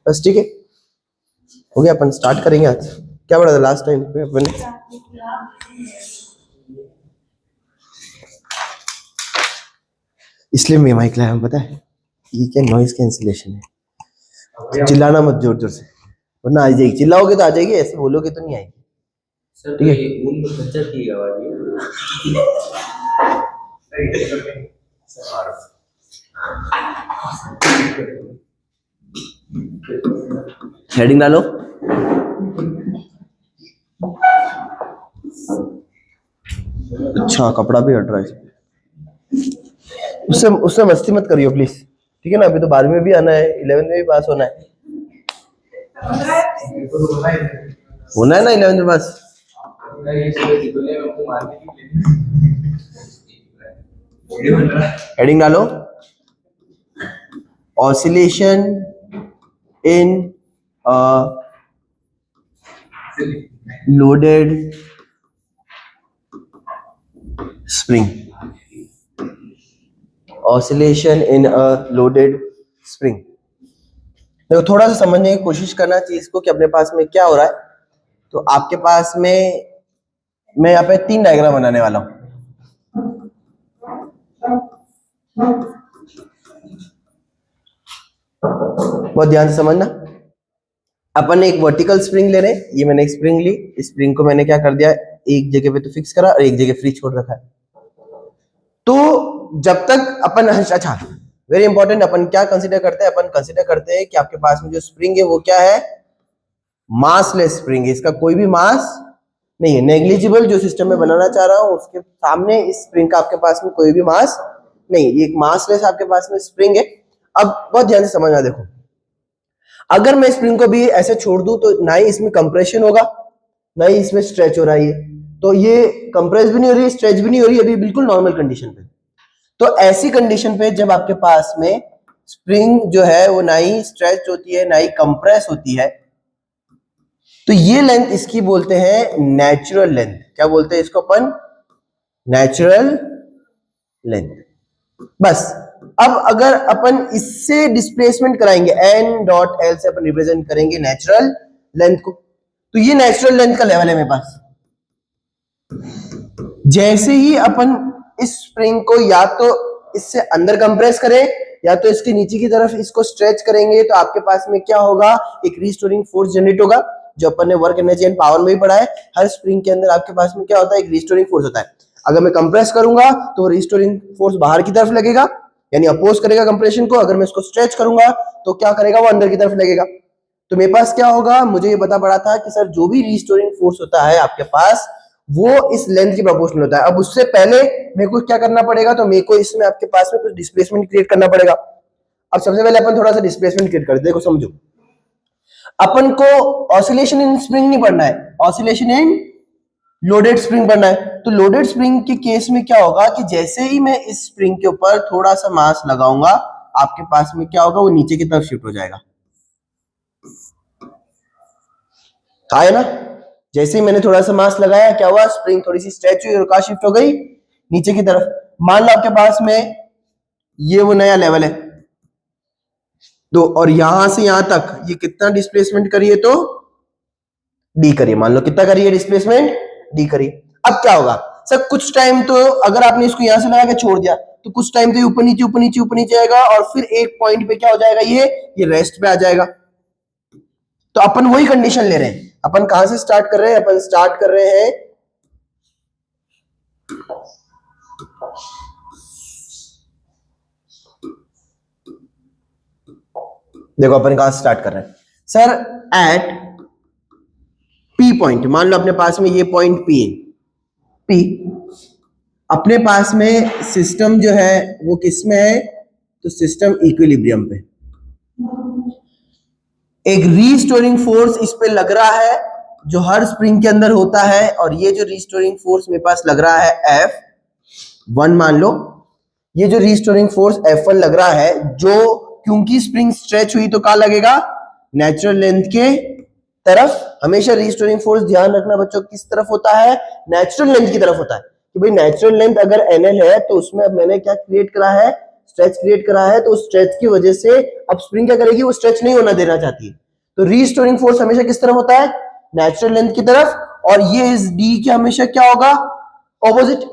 बस ठीक है, हो गया। अपन स्टार्ट करेंगे आज। क्या पढ़ा था लास्ट टाइम पे अपन? इसलिए मैं माइक लाया हूं, पता है ये क्या नॉइज कैंसिलेशन है। तो चिल्लाना मत जोर जोर से, वरना आ जाएगी। चिल्लाओगे तो आ जाएगी, ऐसे बोलोगे तो नहीं आएगी। सर ठीक है, ये ऊन में खच्चर की आवाज है। हेडिंग डालो। अच्छा, कपड़ा भी हट रहा है। उससे उससे मस्ती मत करियो प्लीज, ठीक है ना? अभी तो 12वीं में भी आना है, 11th में भी पास होना है। होना है ना 11th में पास। हेडिंग डालो, oscillation in loaded spring. Oscillation in a loaded spring. देखो, थोड़ा सा समझने की कोशिश करना चीज को कि अपने पास में क्या हो रहा है। तो आपके पास में मैं यहाँ पे 3 डायग्राम बनाने वाला हूं। बहुत ध्यान से समझना। अपन एक वर्टिकल स्प्रिंग ले रहे हैं। ये मैंने एक स्प्रिंग ली, इस स्प्रिंग को मैंने क्या कर दिया, एक जगह पे तो फिक्स करा और एक जगह फ्री छोड़ रखा है। तो जब तक अपन, अच्छा वेरी इंपॉर्टेंट, अपन क्या कंसीडर करते हैं? अपन कंसीडर करते हैं कि आपके पास में जो स्प्रिंग है वो क्या है, मासलेस स्प्रिंग है। इसका कोई भी मास नहीं है, नेग्लिजिबल। जो सिस्टम में बनाना चाह रहा हूं उसके सामने इस स्प्रिंग का आपके पास में कोई भी मास नहीं, ये एक मासलेस आपके पास में स्प्रिंग है। अब बहुत ध्यान से समझना, देखो अगर मैं स्प्रिंग को भी ऐसे छोड़ दूं तो ना ही इसमें कंप्रेशन होगा ना ही इसमें स्ट्रेच हो रहा है। तो ये कंप्रेस भी नहीं हो रही, स्ट्रेच भी नहीं हो रही, अभी बिल्कुल नॉर्मल कंडीशन पे। तो ऐसी कंडीशन पे जब आपके पास में स्प्रिंग जो है वो ना ही स्ट्रेच होती है ना ही कंप्रेस होती है, तो ये लेंथ इसकी बोलते हैं नेचुरल लेंथ। क्या बोलते हैं इसको अपन? Natural length. बस अब अगर अपन इससे डिस्प्लेसमेंट कराएंगे, n डॉट l से अपन रिप्रेजेंट करेंगे नेचुरल लेंथ को, तो ये नेचुरल लेंथ का लेवल है मेरे पास। जैसे ही अपन इस स्प्रिंग को या तो इससे अंदर कंप्रेस करें या तो इसके नीचे की तरफ इसको स्ट्रेच करेंगे, तो आपके पास में क्या होगा, एक रिस्टोरिंग फोर्स जनरेट होगा, जो अपन ने वर्क एनर्जी एंड पावर में भी पढ़ा है। हर स्प्रिंग के अंदर आपके पास में क्या होता है, एक रिस्टोरिंग फोर्स होता है। अगर मैं कंप्रेस करूंगा तो रिस्टोरिंग फोर्स बाहर की तरफ लगेगा, यानी अपोज करेगा कंप्रेशन को। अगर मैं इसको स्ट्रेच करूंगा तो क्या करेगा, वो अंदर की तरफ लगेगा। तो मेरे पास क्या होगा, मुझे ये पता पड़ा था कि सर जो भी रिस्टोरिंग फोर्स होता है आपके पास वो इस लेंथ की प्रोपोर्शनल होता है। अब उससे पहले मेरे को क्या करना पड़ेगा, तो मेरे को इसमें आपके पास में कुछ डिस्प्लेसमेंट क्रिएट करना पड़ेगा। अब सबसे पहले अपन थोड़ा सा डिस्प्लेसमेंट क्रिएट कर, देखो समझो। अपन को ऑसिलेशन इन स्प्रिंग नहीं पढ़ना है, ऑसिलेशन इन लोडेड स्प्रिंग पढ़ना है। तो लोडेड स्प्रिंग के केस में क्या होगा कि जैसे ही मैं इस स्प्रिंग के ऊपर थोड़ा सा मास लगाऊंगा, आपके पास में क्या होगा, वो नीचे की तरफ शिफ्ट हो जाएगा। है ना? जैसे ही मैंने थोड़ा सा मास लगाया, क्या हुआ, स्प्रिंग थोड़ी सी स्ट्रेच हुई और कहां शिफ्ट हो गई, नीचे की तरफ। मान लो आपके पास में ये वो नया लेवल है, तो और यहां से यहां तक ये कितना डिस्प्लेसमेंट करिए, तो डी करिए। मान लो कितना करिए डिस्प्लेसमेंट, डी करिए। अब क्या होगा सर, कुछ टाइम तो अगर आपने इसको यहां से लगा के छोड़ दिया तो कुछ टाइम तो ऊपर नीचे ऊपर नीचे ऊपर नीचे आएगा और फिर एक पॉइंट पे क्या हो जाएगा, ये रेस्ट पे आ जाएगा। तो अपन वही कंडीशन ले रहे हैं। अपन कहां से स्टार्ट कर रहे हैं, अपन स्टार्ट कर रहे हैं देखो अपन कहां से स्टार्ट कर रहे हैं सर, एट पी पॉइंट। मान लो अपने पास में ये पॉइंट पी है, पी अपने पास में सिस्टम जो है वो किस में है, तो सिस्टम इक्विलिब्रियम पे। एक रीस्टोरिंग फोर्स इस पे लग रहा है जो हर स्प्रिंग के अंदर होता है, और ये जो रीस्टोरिंग फोर्स मेरे पास लग रहा है F1 मान लो। ये जो रीस्टोरिंग फोर्स F1 लग रहा है, जो क्योंकि स्प्रिंग स्ट्रेच हुई तो कहां लगेगा, नेचुरल लेंथ के तरफ। हमेशा रीस्टोरिंग फोर्स ध्यान रखना बच्चों किस तरफ होता है, नेचुरल लेंथ की तरफ होता है। कि भाई नेचुरल लेंथ अगर NL है तो उसमें अब मैंने क्या क्रिएट करा है, स्ट्रेच क्रिएट करा है, तो उस स्ट्रेच की वजह से अब स्प्रिंग क्या करेगी, वो स्ट्रेच नहीं होना देना चाहती है। तो रीस्टोरिंग फोर्स हमेशा किस तरफ होता है, नेचुरल लेंथ की तरफ, और ये इस डी के हमेशा क्या होगा, ऑपोजिट।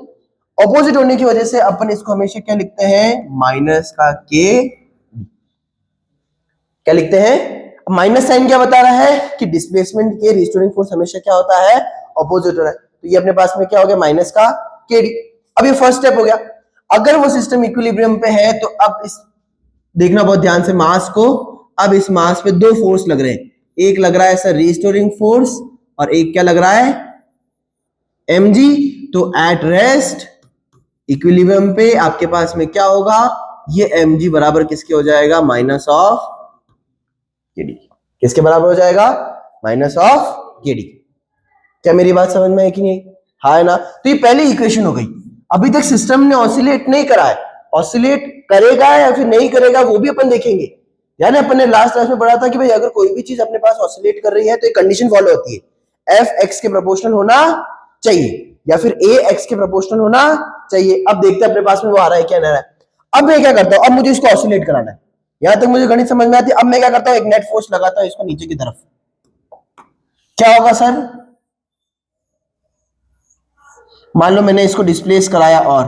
ऑपोजिट होने की वजह से अपन इसको हमेशा क्या लिखते हैं, माइनस का के, क्या लिखते हैं, माइनस साइन क्या बता रहा है कि डिस्प्लेसमेंट के रीस्टोरिंग फोर्स हमेशा क्या होता है, ऑपोजिट हो रहा है। तो ये अपने पास में क्या हो गया, माइनस का के डी। अब ये फर्स्ट स्टेप हो गया। अगर वो सिस्टम इक्विलिब्रियम पे है तो अब इस देखना बहुत ध्यान से मास को, अब इस मास पे दो फोर्स लग रहे हैं, एक लग रहा है सर रीस्टोरिंग फोर्स और एक क्या लग रहा है, mg। तो एट रेस्ट इक्विलिब्रियम पे आपके पास में क्या होगा, ये mg बराबर किसके हो जाएगा, माइनस ऑफ kd। किसके बराबर हो जाएगा, माइनस ऑफ kd। क्या मेरी बात समझ में है कि नहीं, हाँ है ना। तो ये पहली इक्वेशन हो गई। अभी तक सिस्टम ने ऑसिलेट नहीं करा है, ऑसिलेट करेगा या फिर नहीं करेगा वो भी अपन देखेंगे। यानी अपन ने लास्ट क्लास में पढ़ा था कि भाई अगर कोई भी चीज अपने पास ऑसिलेट कर रही है तो एक कंडीशन फॉलो होती है, एफ एक्स के प्रोपोर्शनल होना चाहिए या फिर ए एक्स के प्रोपोर्शनल होना चाहिए। अब देखते हैं अपने पास में वो आ रहा है क्या, नहीं आ रहा है। अब मैं क्या करता हूं, अब मुझे इसको ऑसिलेट कराना है, यहां तक मुझे गणित समझ में आती है। अब मैं क्या करता हूं, एक नेट फोर्स लगाता हूं इसको नीचे की तरफ, क्या होगा सर, मान लो मैंने इसको डिस्प्लेस कराया, और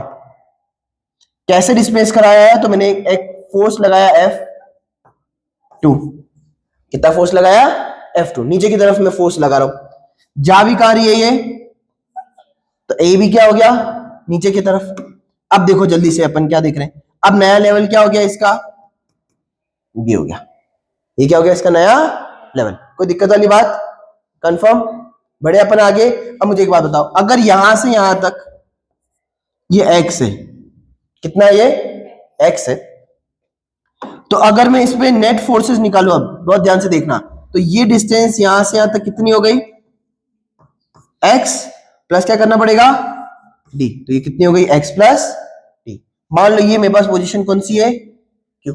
कैसे डिस्प्लेस कराया है, तो मैंने एक फोर्स लगाया F2, कितना फोर्स लगाया, F2, नीचे की तरफ मैं फोर्स लगा रहा हूं, जा भी कहा रही है ये, तो A भी क्या हो गया, नीचे की तरफ। अब देखो जल्दी से अपन क्या देख रहे हैं, अब नया लेवल क्या हो गया इसका, B हो गया, ये क्या हो गया इसका नया लेवल। कोई दिक्कत वाली बात, कंफर्म, बढ़े अपन आगे। अब मुझे एक बात बताओ, अगर यहां से यहां तक ये x है, कितना है ये, x है, तो अगर मैं इस पे नेट फोर्सेस निकालू, अब बहुत ध्यान से देखना, तो ये डिस्टेंस यहां से यहां तक कितनी हो गई, x प्लस क्या करना पड़ेगा, d। तो ये कितनी हो गई, x प्लस d। मान लो ये मेरे पास पोजीशन कौन सी है, q,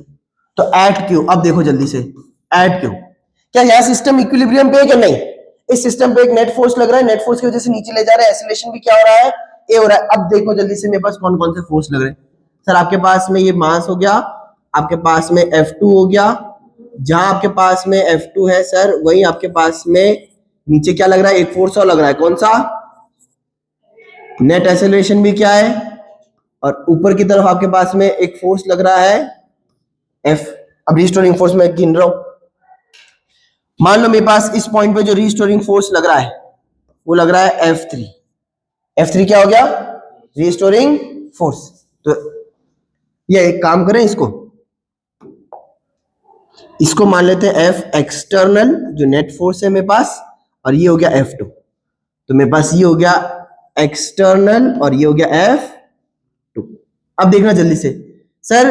तो एट q। अब देखो जल्दी से, एट q, क्या यह सिस्टम इक्विलिब्रियम पे है क्या, नहीं, इस सिस्टम पे एक नेट फोर्स लग रहा है, नेट फोर्स की वजह से नीचे ले जा रहा है, एक्सीलरेशन भी क्या हो रहा है, ए हो रहा है। अब देखो जल्दी से मेरे पास कौन कौन से फोर्स लग रहे हैं सर, आपके पास में ये मास हो गया, आपके पास में F2 हो गया, जहां आपके पास में F2 है सर वहीं आपके पास में नीचे क्या लग रहा है, एक फोर्स और लग रहा है, कौन सा, नेट एक्सीलरेशन भी क्या है, और ऊपर की तरफ आपके पास में एक फोर्स लग रहा है F। अब रिस्टोरिंग फोर्स में गिन रहा हूं, मान लो मेरे पास इस पॉइंट पे जो रिस्टोरिंग फोर्स लग रहा है वो लग रहा है F3। F3 क्या हो गया, रिस्टोरिंग फोर्स। तो ये एक काम करें, इसको मान लेते हैं F एक्सटर्नल जो नेट फोर्स है मेरे पास, और ये हो गया F2। तो मेरे पास ये हो गया एक्सटर्नल और ये हो गया F2। अब देखना जल्दी से सर,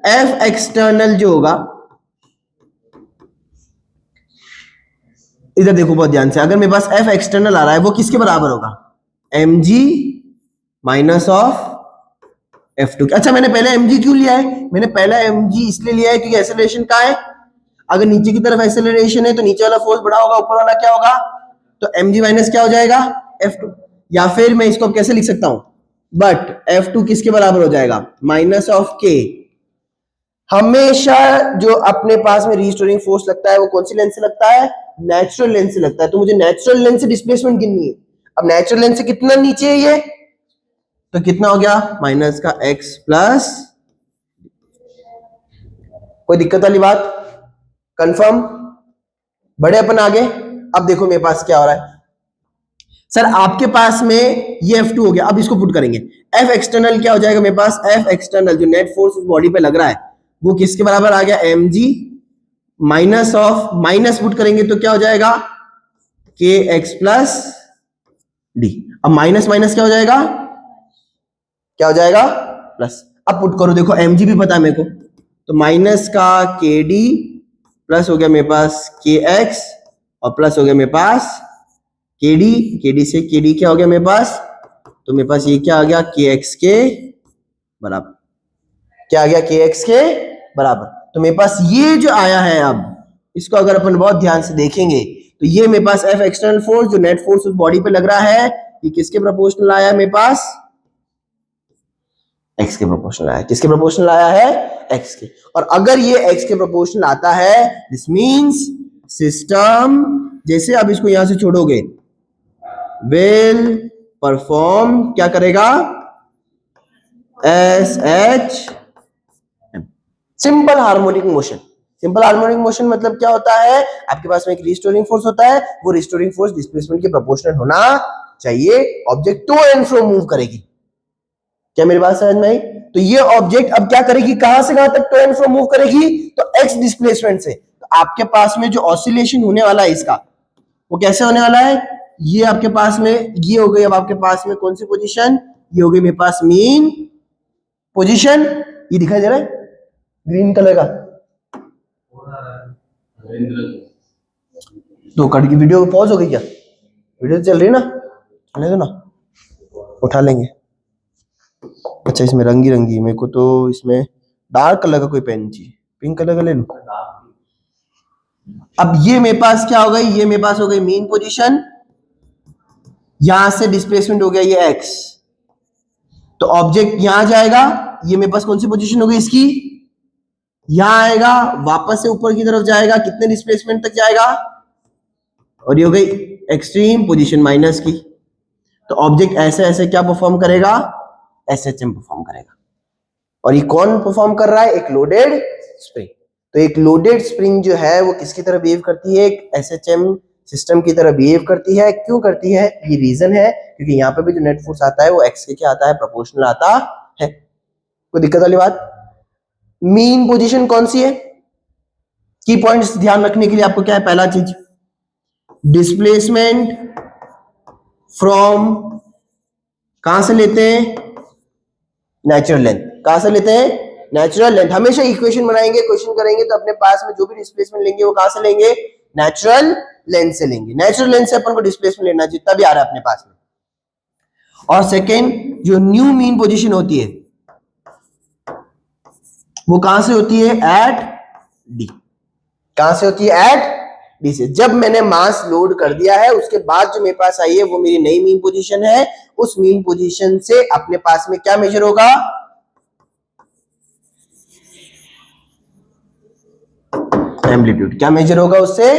F एक्सटर्नल जो होगा, इधर देखो बहुत ध्यान से, अगर मेरे पास F एक्सटर्नल आ रहा है वो किसके बराबर होगा, mg माइनस ऑफ F2। अच्छा मैंने पहले mg क्यों लिया है, मैंने पहला mg इसलिए लिया है क्योंकि एक्सेलरेशन का है, अगर नीचे की तरफ एक्सेलरेशन है तो नीचे वाला फोर्स बड़ा होगा, ऊपर वाला क्या होगा, तो mg माइनस क्या हो जाएगा, F2। या फिर मैं इसको कैसे लिख सकता हूं, बट F2 किसके बराबर हो जाएगा, माइनस ऑफ k। हमेशा जो अपने पास में रिस्टोरिंग फोर्स लगता है वो कौन सी लेंथ से लगता है, नेचुरल लेंथ से लगता है। तो मुझे नेचुरल लेंथ से डिस्प्लेसमेंट गिननी है। अब नेचुरल लेंथ से कितना नीचे है ये, तो कितना हो गया, माइनस का x प्लस, कोई दिक्कत वाली बात, कंफर्म, बढ़े अपन आगे। अब देखो मेरे पास क्या हो रहा है सर, आपके पास में ये F2 हो गया, अब इसको पुट करेंगे, F एक्सटर्नल क्या हो जाएगा मेरे पास, F एक्सटर्नल जो नेट फोर्स उस बॉडी पे लग रहा है वो किसके बराबर आ गया, mg minus of, minus put करेंगे तो क्या हो जाएगा, kx प्लस d। अब माइनस माइनस क्या हो जाएगा, क्या हो जाएगा, प्लस। अब पुट करो, देखो mg भी पता है मेरे को, तो माइनस का kd प्लस हो गया मेरे पास kx और प्लस हो गया मेरे पास kd, kd से kd क्या हो गया मेरे पास, तो मेरे पास ये क्या आ गया, kx के बराबर, क्या आ गया, kx के बराबर। तो मेरे पास ये जो आया है, अब इसको अगर अपन बहुत ध्यान से देखेंगे तो ये मेरे पास F एक्सटर्नल फोर्स जो नेट फोर्स उस बॉडी पे लग रहा है, ये किसके प्रोपोर्शनल आया है मेरे पास, एक्स के प्रोपोर्शनल आया। किसके प्रोपोर्शनल आया है? एक्स के। और अगर ये एक्स के प्रोपोर्शनल आता है, दिस मींस सिस्टम, जैसे अब इसको यहां से छोड़ोगे, विल परफॉर्म, क्या करेगा? S H, simple harmonic motion. Simple harmonic motion मतलब क्या होता है? आपके पास में एक रिस्टोरिंग फोर्स होता है, वो रिस्टोरिंग फोर्स डिस्प्लेसमेंट के प्रोपोर्शनल होना चाहिए। Object to and fro move करेगी। क्या मेरी बात समझ में आई? तो ये ऑब्जेक्ट अब क्या करेगी? कहां से कहां तक टू एंड फ्रो मूव करेगी? तो एक्स डिस्प्लेसमेंट से। तो आपके पास में जो ऑसिलेशन होने वाला है इसका, वो कैसे होने वाला है? ये आपके पास में ये हो गई, अब आपके पास में कौन सी पोजीशन? ये हो गई मेरे पास मीन पोजीशन। ये दिखाई दे रहा है ग्रीन कलर का? तो कट की वीडियो पॉज हो गई क्या? वीडियो चल रही है ना? चलने दो ना, उठा लेंगे। अच्छा, इसमें रंगी रंगी, मेरे को तो इसमें डार्क कलर का कोई पेन चाहिए, पिंक कलर का ले लूं। अब ये मेरे पास क्या हो गई? ये मेरे पास हो गई मीन पोजीशन, यहां से डिस्प्लेसमेंट हो गया ये एक्स, तो ऑब्जेक्ट यहां जाएगा। ये मेरे पास कौन सी पोजीशन हो गई इसकी? यहां आएगा, वापस से ऊपर की तरफ जाएगा, कितने डिस्प्लेसमेंट तक जाएगा? और ये हो गई एक्सट्रीम पोजीशन माइनस की। तो ऑब्जेक्ट ऐसे ऐसे क्या परफॉर्म करेगा? एसएचएम परफॉर्म करेगा। और ये कौन परफॉर्म कर रहा है? एक लोडेड स्प्रिंग। तो एक लोडेड स्प्रिंग जो है वो किसकी तरह बिहेव करती है? एक एसएचएम सिस्टम की तरह बिहेव करती है। क्यों करती है? ये रीजन है क्योंकि यहाँ पे भी जो नेट फोर्स आता है वो एक्स के क्या आता है? प्रोपोर्शनल आता है। कोई दिक्कत वाली बात? मीन पोजीशन कौन सी है? की पॉइंट्स ध्यान रखने के लिए आपको क्या है? पहला चीज, डिस्प्लेसमेंट फ्रॉम, कहां से लेते हैं? Natural length. कहां से लेते हैं? Natural length. हमेशा इक्वेशन बनाएंगे, क्वेश्चन करेंगे तो अपने पास में जो भी डिस्प्लेसमेंट लेंगे वो कहां से लेंगे? नेचुरल लेंथ से लेंगे। नेचुरल लेंथ से अपन को डिस्प्लेसमेंट लेना जितना भी आ रहा है अपने पास में। और सेकेंड, जो न्यू मीन पोजीशन होती है वो कहां से होती है? At D. कहां से होती है? एट डी से। जब मैंने मास लोड कर दिया है उसके बाद जो मेरे पास आई है वो मेरी नई मीन पोजीशन है। उस मीन पोजीशन से अपने पास में क्या मेजर होगा? एम्पलीट्यूड। क्या मेजर होगा उससे?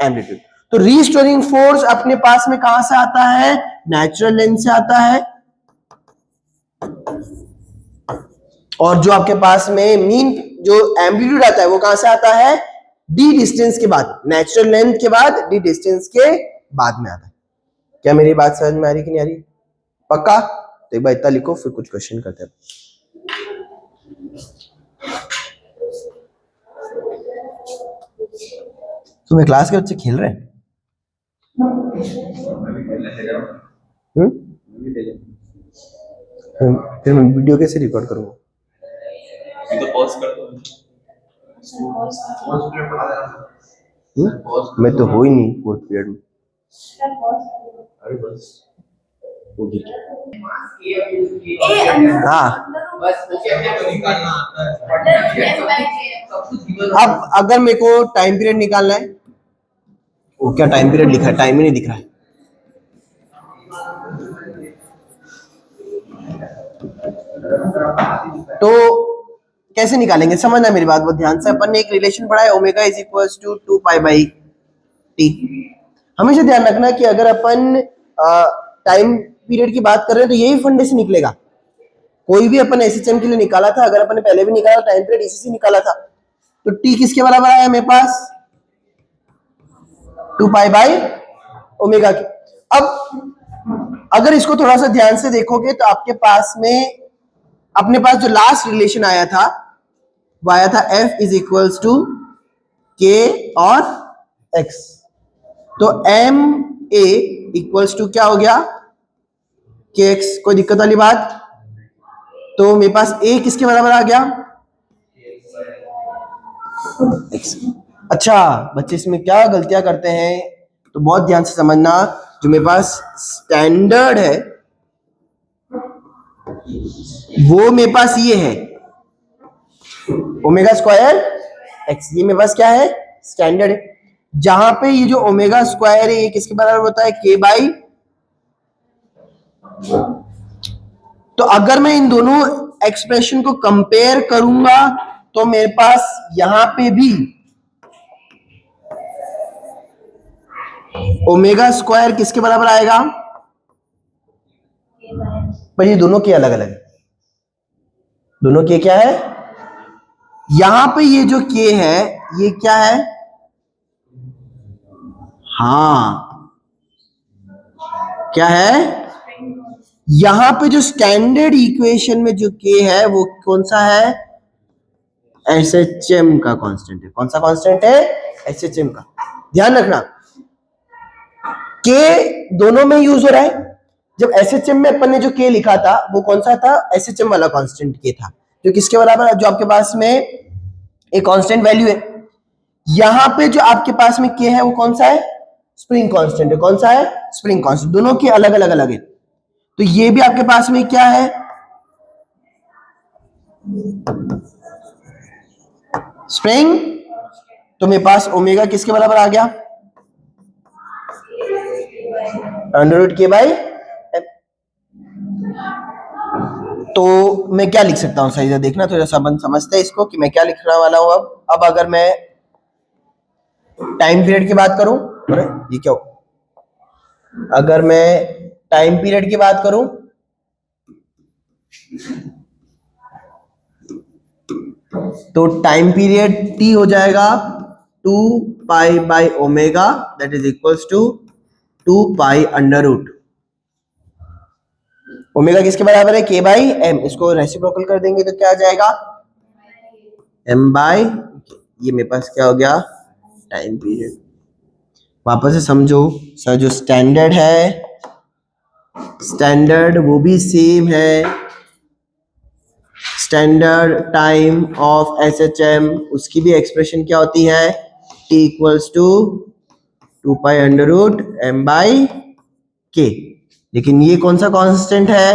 एम्पलीट्यूड। तो रीस्टोरिंग फोर्स अपने पास में कहां से आता है? नेचुरल लेंथ से आता है। और जो आपके पास में मीन जो एम्पलीट्यूड आता है वो कहां से आता है? डी डिस्टेंस के बाद। नेचुरल लेंथ के बाद डी डिस्टेंस के बाद में आता है। क्या मेरी बात समझ में आ रही कि नहीं आ रही? पक्का? तो एक बार इतना लिखो, फिर कुछ क्वेश्चन करते हैं। तुम्हें क्लास के बच्चे खेल रहे हैं? फिर मैं वीडियो कैसे रिकॉर्ड करूंगा? तो पॉज कर दो। मैं तो हो ही नहीं फोर्थ पीरियड में। अरे बस हाँ, बस निकालना आता है। अब अगर मेरे को टाइम पीरियड निकालना है, वो क्या टाइम पीरियड लिखा है? टाइम ही नहीं दिख रहा है। तो कैसे निकालेंगे? समझना मेरी बात बहुत ध्यान से। अपन ने एक रिलेशन पढ़ा है, omega is equals to 2 pi by T. हमेशा ध्यान रखना कि अगर अपन टाइम पीरियड की बात कर रहे हैं तो यही फंडे से निकलेगा। कोई भी अपन एसएचएम के लिए निकाला था, अगर अपन ने पहले भी निकाला टाइम पीरियड इसी से निकाला था। तो टी किसके बराबर आया मेरे पास? 2 पाई बाई ओमेगा की। अब अगर इसको थोड़ा सा ध्यान से देखोगे तो आपके पास में अपने पास जो लास्ट रिलेशन आया था वो आया था F इज इक्वल्स टू के और X। तो एम ए इक्वल्स टू क्या हो गया? के एक्स। कोई दिक्कत वाली बात? तो मेरे पास ए किसके बराबर आ गया? X। अच्छा बच्चे, इसमें क्या गलतियां करते हैं तो बहुत ध्यान से समझना। जो मेरे पास स्टैंडर्ड है वो मेरे पास ये है ओमेगा स्क्वायर एक्स। ये मेरे पास क्या है? स्टैंडर्ड है। जहां पे ये जो ओमेगा स्क्वायर है ये किसके बराबर होता है? के बाई। तो अगर मैं इन दोनों एक्सप्रेशन को कंपेयर करूंगा तो मेरे पास यहां पे भी ओमेगा स्क्वायर किसके बराबर आएगा, पर ये दोनों के अलग अलग है, दोनों के क्या है, यहां पे ये जो के है ये क्या है, हाँ क्या है, यहां पे जो स्टैंडर्ड इक्वेशन में जो के है वो कौन सा है, एसएचएम का कांस्टेंट है। कौन सा कांस्टेंट है, एसएचएम का। ध्यान रखना के दोनों में यूज हो रहा है। जब एसएचएम में अपन ने जो के लिखा था वो कौन सा था, एसएचएम वाला कांस्टेंट के था, जो किसके बराबर, जो आपके पास में एक कांस्टेंट वैल्यू है। यहां पे जो आपके पास में के है वो कौन सा है, स्प्रिंग कांस्टेंट है। कौन सा है, स्प्रिंग कांस्टेंट। दोनों के अलग अलग अलग है, तो ये भी आपके पास में क्या है, स्प्रिंग। तो मेरे पास ओमेगा किसके बराबर आ गया, अंडर रूट के बाई एफ। तो मैं क्या लिख सकता हूं, सही से देखना, थोड़ा संबंध समझते हैं इसको कि मैं क्या लिखने वाला हूं। अब अगर मैं टाइम पीरियड की बात करूं, अरे ये क्या हो, अगर मैं टाइम पीरियड की बात करूं तो टाइम पीरियड टी हो जाएगा 2 pi by omega, that is equals to 2 pi under root. Omega किसके बराबर है, के बाई एम। इसको रेसिप्रोकल कर देंगे तो क्या आ जाएगा, एम बाई, ये मेरे पास क्या हो गया, टाइम पीरियड। वापस से समझो सर, जो स्टैंडर्ड है, स्टैंडर्ड वो भी सेम है, स्टैंडर्ड टाइम ऑफ एसएचएम, उसकी भी एक्सप्रेशन क्या होती है, T equals to 2 pi under root M by K. लेकिन ये कौन सा कांस्टेंट है,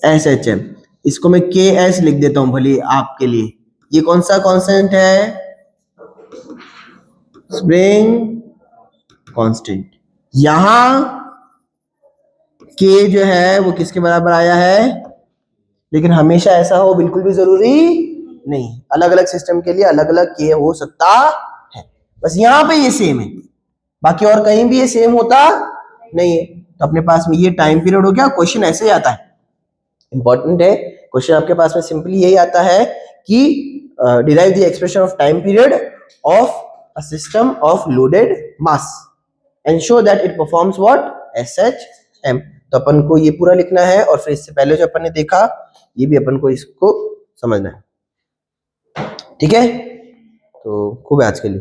एसएचएम। इसको मैं के एस लिख देता हूं भले आपके लिए। ये कौन सा कांस्टेंट है, स्प्रिंग कांस्टेंट। यहां के जो है वो किसके बराबर आया है, लेकिन हमेशा ऐसा हो बिल्कुल भी जरूरी नहीं, अलग अलग सिस्टम के लिए अलग अलग के हो सकता है, बस यहां पे ये सेम है, बाकी और कहीं भी ये सेम होता नहीं है। तो अपने पास में ये टाइम पीरियड हो गया। क्वेश्चन ऐसे ही आता है, इंपॉर्टेंट है क्वेश्चन, आपके पास में सिंपली यही आता है कि derive the expression of time period of a system of loaded mass and show that it performs what, SHM. तो अपन को ये पूरा लिखना है, और फिर इससे पहले जो अपन ने देखा ये भी अपन को इसको समझना है। ठीक है, तो खूब है आज के लिए।